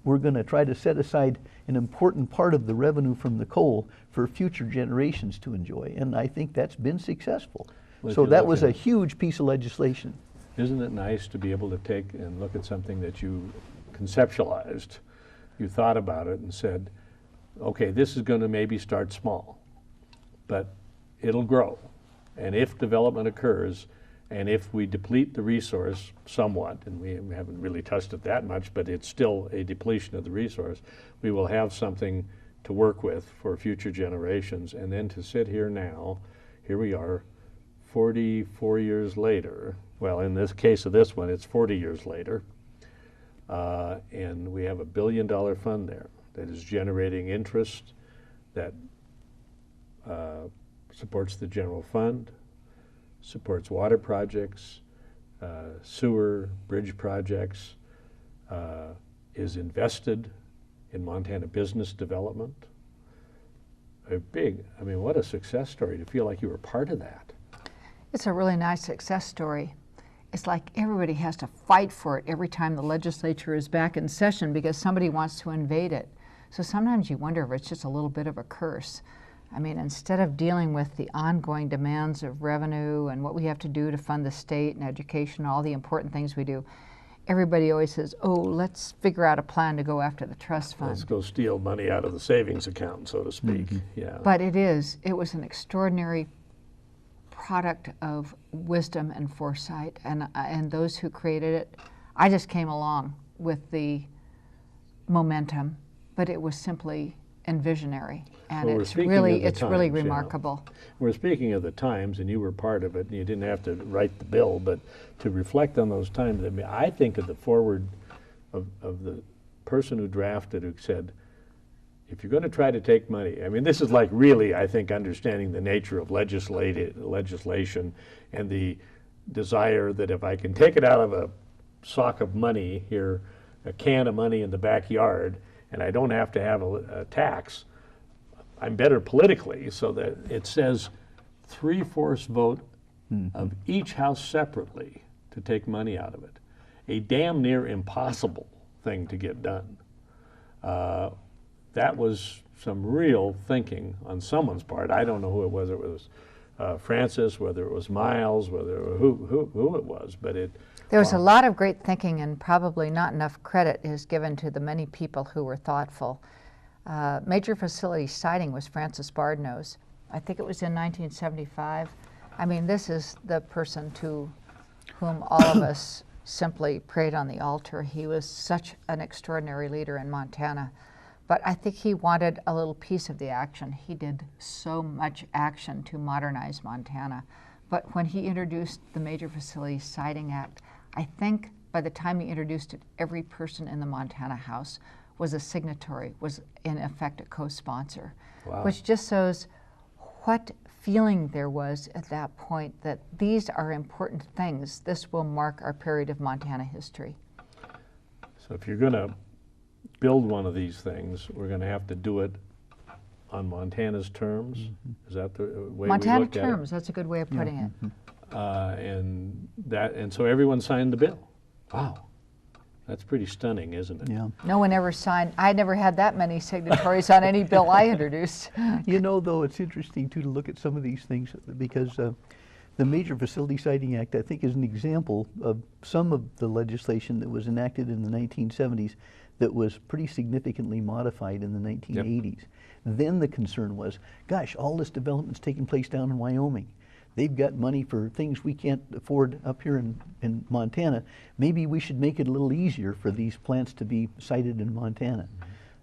We're going to try to set aside an important part of the revenue from the coal for future generations to enjoy. And I think that's been successful.
Well,
so that was a huge piece of legislation.
Isn't it nice to be able to take and look at something that you conceptualized, you thought about it and said, okay, this is going to maybe start small, but it'll grow. And if development occurs, and if we deplete the resource somewhat, and we haven't really touched it that much, but it's still a depletion of the resource, we will have something to work with for future generations. And then to sit here now, here we are, 44 years later, well, in this case of this one, it's 40 years later, and we have $1 billion fund there that is generating interest that supports the general fund, supports water projects, sewer, bridge projects, is invested in Montana business development. I mean, what a success story to feel like you were part of that.
It's a really nice success story. It's like everybody has to fight for it every time the legislature is back in session because somebody wants to invade it. So sometimes you wonder if it's just a little bit of a curse. I mean, instead of dealing with the ongoing demands of revenue and what we have to do to fund the state and education, all the important things we do, everybody always says, oh, let's figure out a plan to go after the trust fund.
Let's go steal money out of the savings account, so to speak. Yeah.
But it was an extraordinary product of wisdom and foresight, and those who created it, I just came along with the momentum, but it was simply and visionary, and
Well,
it's really
times,
remarkable.
Yeah. We're speaking of the times, and you were part of it, and you didn't have to write the bill, but to reflect on those times, I mean, I think of the forward of the person who drafted, who said, if you're going to try to take money, I mean, this is like really, I think, understanding the nature of legislation and the desire that if I can take it out of a sock of money here, a can of money in the backyard, and I don't have to have a tax, I'm better politically, so that it says 3/4 vote of each house separately to take money out of it. A damn near impossible thing to get done. That was some real thinking on someone's part. I don't know who it was. It was Francis, whether it was Miles, whether who it was, but it.
There was a lot of great thinking, and probably not enough credit is given to the many people who were thoughtful. Major facility siting was Francis Bardnow's. I think it was in 1975. I mean, this is the person to whom all of us simply prayed on the altar. He was such an extraordinary leader in Montana. But I think he wanted a little piece of the action. He did so much action to modernize Montana. But when he introduced the Major Facilities Siting Act, I think by the time he introduced it, every person in the Montana House was a signatory, was in effect a co-sponsor,
Wow.
which just shows what feeling there was at that point that these are important things. This will mark our period of Montana history.
So if you're going to build one of these things, we're going to have to do it on Montana's terms. Is that the way
Montana
we look
terms, that's a good way of putting it.
at it? And so everyone signed the bill. Wow, That's pretty stunning, isn't it?
Yeah.
No one ever signed. I never had that many signatories on any bill I introduced.
You know, though, it's interesting, too, to look at some of these things because the Major Facility Siting Act, I think, is an example of some of the legislation that was enacted in the 1970s that was pretty significantly modified in the 1980s. Yep. Then the concern was, gosh, all this development's taking place down in Wyoming. They've got money for things we can't afford up here in Montana. Maybe we should make it a little easier for these plants to be sited in Montana.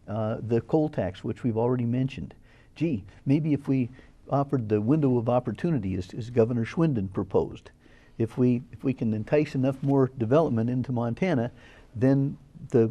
The coal tax, which we've already mentioned. Gee, maybe if we offered the window of opportunity as Governor Schwinden proposed, if we can entice enough more development into Montana, then the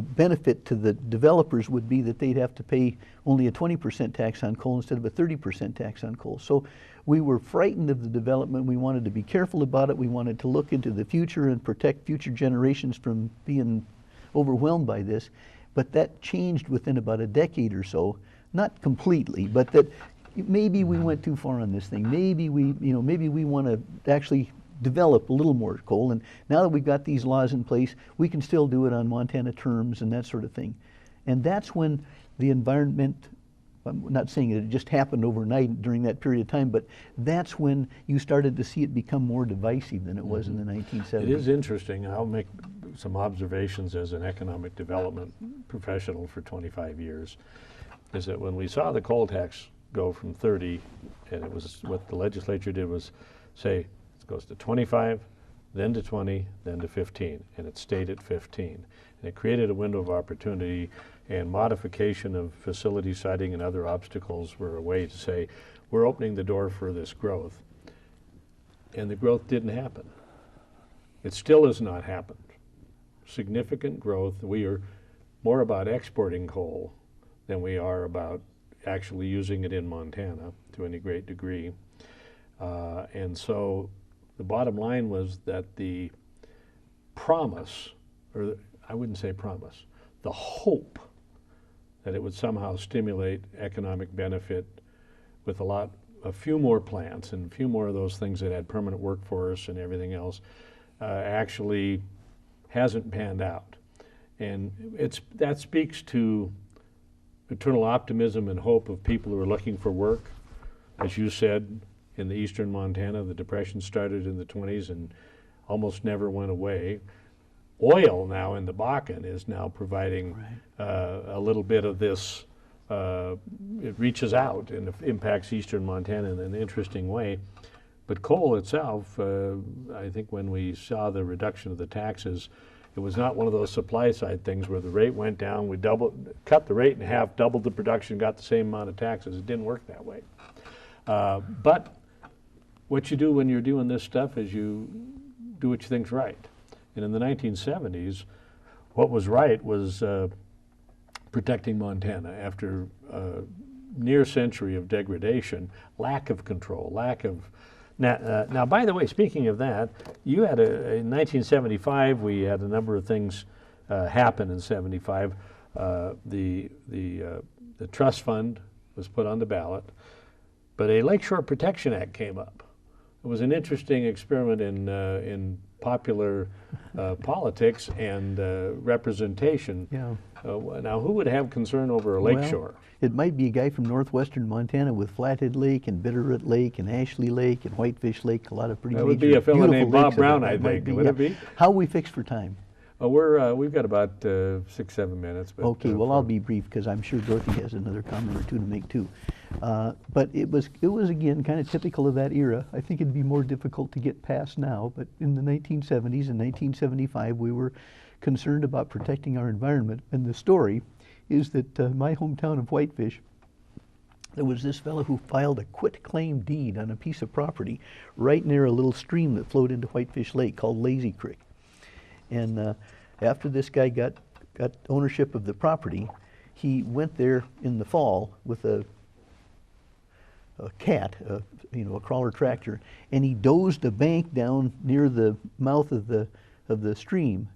benefit to the developers would be that they'd have to pay only a 20% tax on coal instead of a 30% tax on coal. So we were frightened of the development. We wanted to be careful about it. We wanted to look into the future and protect future generations from being overwhelmed by this. But that changed within about a decade or so, not completely, but that maybe we went too far on this thing. Maybe we want to actually develop a little more coal, and now that we've got these laws in place, we can still do it on Montana terms and that sort of thing. And that's when the environment, I'm not saying it just happened overnight during that period of time, but that's when you started to see it become more divisive than it was in the 1970s.
It is interesting. I'll make some observations as an economic development professional for 25 years, is that when we saw the coal tax go from 30, and it was what the legislature did was say, goes to 25, then to 20, then to 15, and it stayed at 15. And it created a window of opportunity, and modification of facility siting and other obstacles were a way to say, we're opening the door for this growth. And the growth didn't happen. It still has not happened. Significant growth. We are more about exporting coal than we are about actually using it in Montana to any great degree. And so the bottom line was that the promise, or I wouldn't say promise, the hope that it would somehow stimulate economic benefit with a few more plants and a few more of those things that had permanent workforce and everything else, actually hasn't panned out. And that speaks to eternal optimism and hope of people who are looking for work. As you said, in the eastern Montana, the Depression started in the 20s and almost never went away. Oil now in the Bakken is now providing a little bit of this. It reaches out and impacts eastern Montana in an interesting way. But coal itself, I think when we saw the reduction of the taxes, it was not one of those supply side things where the rate went down, we cut the rate in half, doubled the production, got the same amount of taxes. It didn't work that way. But what you do when you're doing this stuff is you do what you think's right. And in the 1970s, what was right was protecting Montana after a near century of degradation, lack of control, lack of... Now, by the way, speaking of that, you had in 1975, we had a number of things happen in 75. The trust fund was put on the ballot, but a Lakeshore Protection Act came up. It was an interesting experiment in popular politics and representation.
Yeah.
Now, who would have concern over a lakeshore?
Well, it might be a guy from northwestern Montana with Flathead Lake and Bitterroot Lake and Ashley Lake and Whitefish Lake, a lot of pretty
That would be a fellow named Bob Brown, I think. Would it be?
How are we fixed for time?
We've got about 6-7 minutes. But,
okay, well, I'll be brief because I'm sure Dorothy has another comment or two to make too. But it was again kind of typical of that era. I think it'd be more difficult to get past now, but in the 1970s and 1975 we were concerned about protecting our environment. And the story is that my hometown of Whitefish, there was this fellow who filed a quitclaim deed on a piece of property right near a little stream that flowed into Whitefish Lake called Lazy Creek. And after this guy got ownership of the property, he went there in the fall with a cat, a crawler tractor, and he dozed a bank down near the mouth of the stream,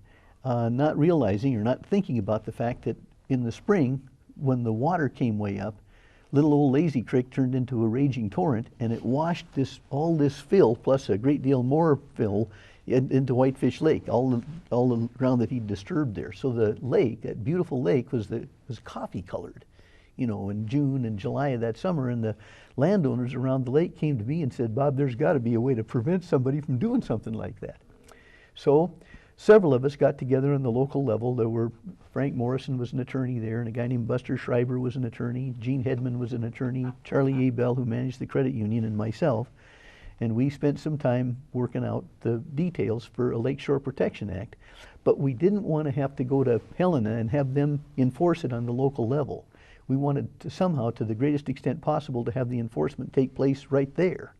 not realizing or not thinking about the fact that in the spring, when the water came way up, little old Lazy Creek turned into a raging torrent, and it washed all this fill plus a great deal more fill into Whitefish Lake, all the ground that he disturbed there. So the lake, that beautiful lake, was coffee colored, you know, in June and July of that summer. And the landowners around the lake came to me and said, "Bob, there's got to be a way to prevent somebody from doing something like that." So several of us got together on the local level. There were, Frank Morrison was an attorney there, and a guy named Buster Schreiber was an attorney. Gene Hedman was an attorney. Charlie Abel, who managed the credit union, and myself. And we spent some time working out the details for a Lakeshore Protection Act. But we didn't want to have to go to Helena and have them enforce it on the local level. We wanted to somehow, to the greatest extent possible, to have the enforcement take place right there.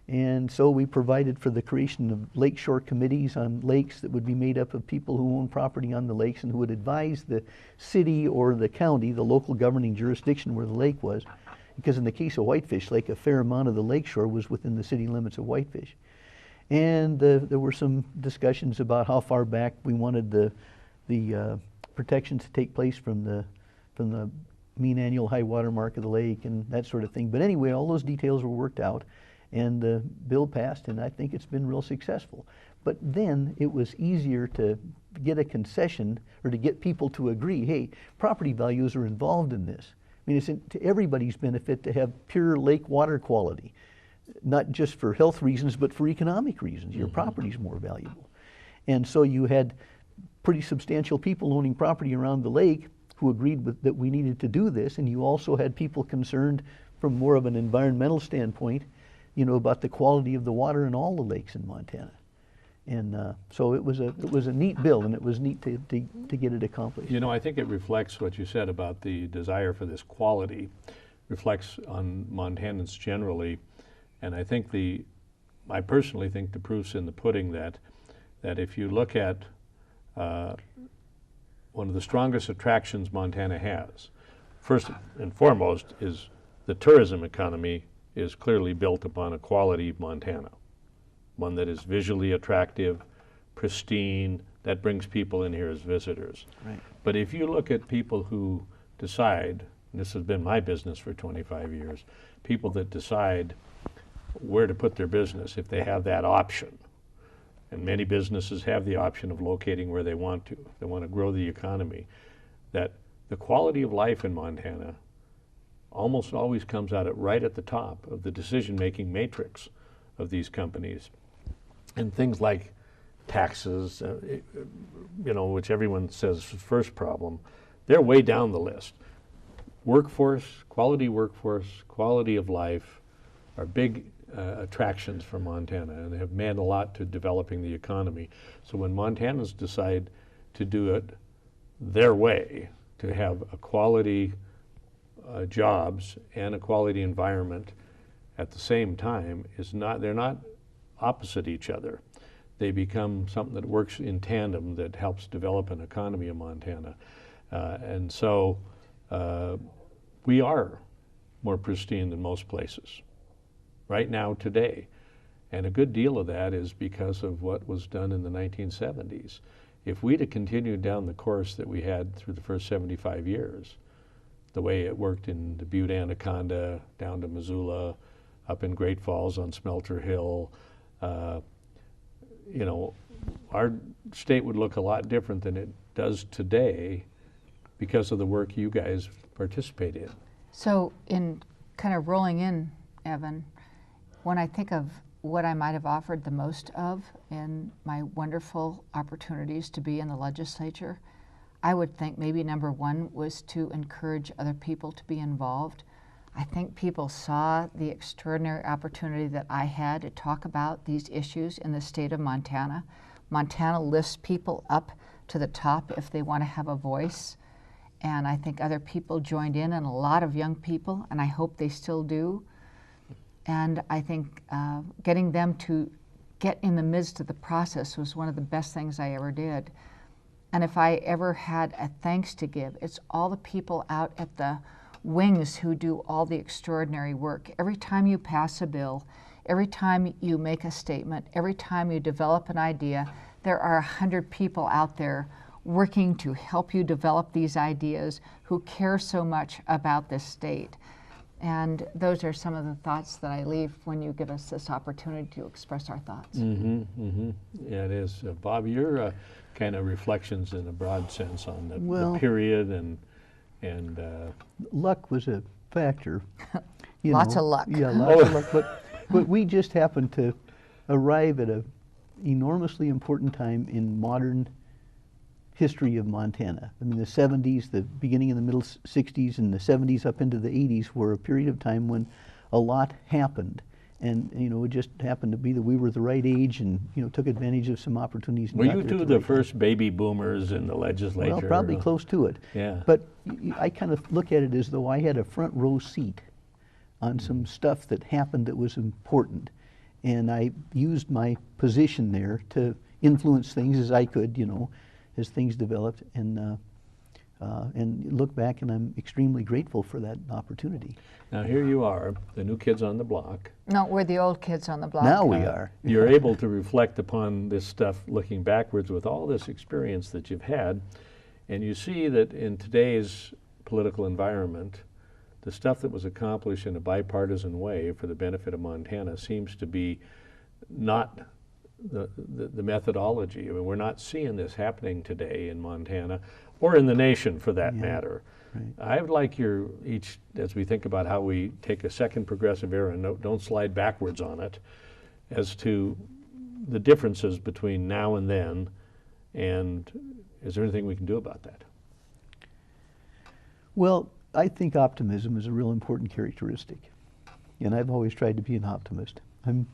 And so we provided for the creation of lakeshore committees on lakes that would be made up of people who own property on the lakes and who would advise the city or the county, the local governing jurisdiction where the lake was. Because in the case of Whitefish Lake, a fair amount of the lakeshore was within the city limits of Whitefish. And there were some discussions about how far back we wanted the protections to take place from the mean annual high water mark of the lake and that sort of thing. But anyway, all those details were worked out. And the bill passed, and I think it's been real successful. But then it was easier to get a concession or to get people to agree, hey, property values are involved in this. I mean, it's to everybody's benefit to have pure lake water quality, not just for health reasons, but for economic reasons. Your property's more valuable. And so you had pretty substantial people owning property around the lake who agreed that we needed to do this, and you also had people concerned from more of an environmental standpoint, you know, about the quality of the water in all the lakes in Montana. And so it was a neat bill, and it was neat to get it accomplished.
You know, I think it reflects what you said about the desire for this quality, reflects on Montanans generally. And I think I personally think the proof's in the pudding that if you look at one of the strongest attractions Montana has, first and foremost, is the tourism economy is clearly built upon a quality Montana, one that is visually attractive, pristine, that brings people in here as visitors.
Right.
But if you look at people who decide, and this has been my business for 25 years, people that decide where to put their business if they have that option, and many businesses have the option of locating where they want to, if they want to grow the economy, that the quality of life in Montana almost always comes out right at the top of the decision-making matrix of these companies. And things like taxes, you know, which everyone says is the first problem, they're way down the list. Workforce, quality of life are big attractions for Montana, and they have meant a lot to developing the economy. So when Montanans decide to do it their way, to have a quality jobs and a quality environment at the same time, they're not opposite each other. They become something that works in tandem that helps develop an economy of Montana. And so we are more pristine than most places right now today. And a good deal of that is because of what was done in the 1970s. If we'd have continued down the course that we had through the first 75 years, the way it worked in the Butte Anaconda, down to Missoula, up in Great Falls on Smelter Hill, you know, our state would look a lot different than it does today because of the work you guys participate in.
So in kind of rolling in, Evan, when I think of what I might have offered the most of in my wonderful opportunities to be in the legislature, I would think maybe number one was to encourage other people to be involved. I think people saw the extraordinary opportunity that I had to talk about these issues in the state of Montana. Montana lifts people up to the top if they want to have a voice. And I think other people joined in, and a lot of young people, and I hope they still do. And I think getting them to get in the midst of the process was one of the best things I ever did. And if I ever had a thanks to give, it's all the people out at the wings who do all the extraordinary work. Every time you pass a bill, every time you make a statement, every time you develop an idea, there are 100 people out there working to help you develop these ideas who care so much about this state. And those are some of the thoughts that I leave when you give us this opportunity to express our thoughts.
Yeah, it is. Bob, your kind of reflections in a broad sense on the
Well,
period and
luck was a factor. You
Lots
know.
of luck.
Yeah, lots of luck. But we just happened to arrive at a enormously important time in modern history of Montana. I mean, the 70s, the beginning of the middle 60s, and the 70s up into the 80s were a period of time when a lot happened. And, you know, it just happened to be that we were the right age and, you know, took advantage of some opportunities. and
were
got
you
there
two
at
the
right time.
first baby boomers in the legislature?
Well, probably close to it.
Yeah.
But I kind of look at it as though I had a front row seat on some stuff that happened that was important. And I used my position there to influence things as I could, you know, as things developed, and look back, and I'm extremely grateful for that opportunity.
Now here you are, the new kids on the block.
No, we're the old kids on the block.
Now we are.
You're able to reflect upon this stuff looking backwards with all this experience that you've had, and you see that in today's political environment, the stuff that was accomplished in a bipartisan way for the benefit of Montana seems to be not the methodology. I mean, we're not seeing this happening today in Montana or in the nation for that matter.
Right.
I would like your each, as we think about how we take a second progressive era and don't slide backwards on it, as to the differences between now and then, and is there anything we can do about that?
Well, I think optimism is a real important characteristic, and I've always tried to be an optimist. I'm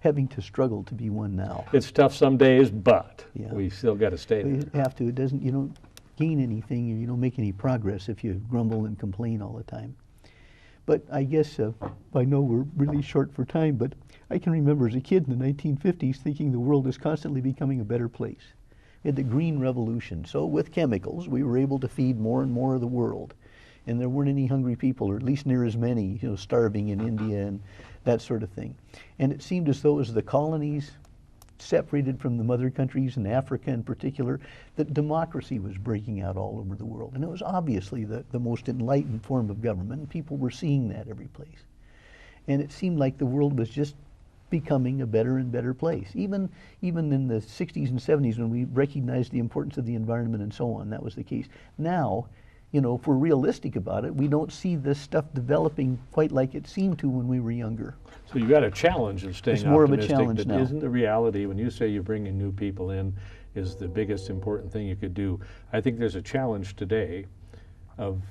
having to struggle to be one now.
It's tough some days, but
Yeah.
we still got to stay
You
there.
have to. It doesn't. You don't gain anything, and you don't make any progress if you grumble and complain all the time. But I guess I know we're really short for time, but I can remember as a kid in the 1950s thinking the world is constantly becoming a better place. We had the Green Revolution, so with chemicals we were able to feed more and more of the world, and there weren't any hungry people, or at least near as many, you know, starving in India and that sort of thing. And it seemed as though as the colonies separated from the mother countries, in Africa in particular, that democracy was breaking out all over the world. And it was obviously the most enlightened form of government, and people were seeing that every place. And it seemed like the world was just becoming a better and better place. Even in the 60s and 70s, when we recognized the importance of the environment and so on, that was the case. Now, you know, if we're realistic about it, we don't see this stuff developing quite like it seemed to when we were younger.
So you got a challenge of staying
It's more of a
optimistic,
challenge
but
now.
isn't the reality when you say you're bringing new people in is the biggest important thing you could do? I think there's a challenge today of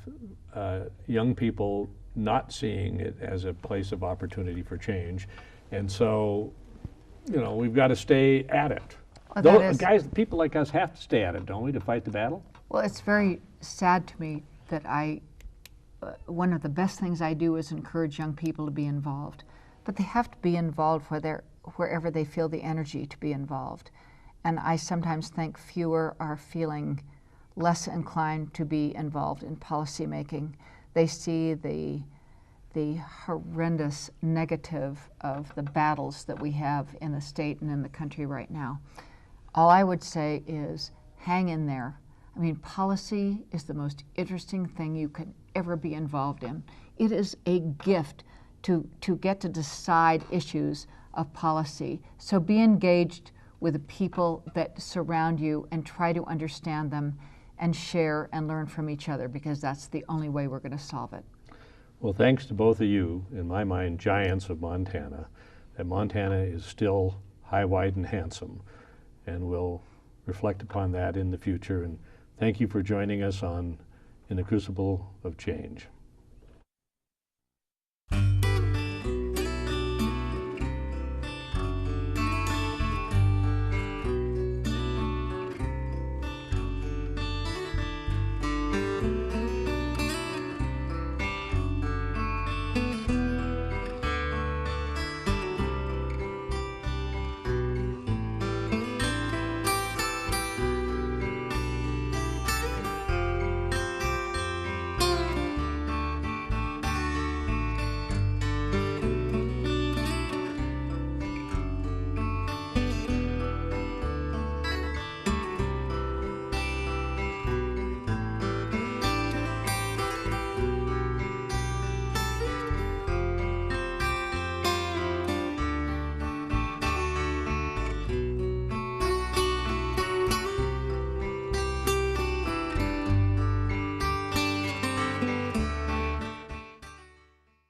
young people not seeing it as a place of opportunity for change, and so, you know, we've got to stay at it.
Well,
Though,
that is-
guys, people like us have to stay at it, don't we, to fight the battle?
Well, it's very sad to me that one of the best things I do is encourage young people to be involved. But they have to be involved wherever they feel the energy to be involved. And I sometimes think fewer are feeling less inclined to be involved in policy making. They see the horrendous negative of the battles that we have in the state and in the country right now. All I would say is hang in there. I mean, policy is the most interesting thing you could ever be involved in. It is a gift to get to decide issues of policy. So be engaged with the people that surround you and try to understand them and share and learn from each other, because that's the only way we're going to solve it.
Well, thanks to both of you, in my mind, giants of Montana, that Montana is still high, wide, and handsome, and we'll reflect upon that in the future. And thank you for joining us in the Crucible of Change.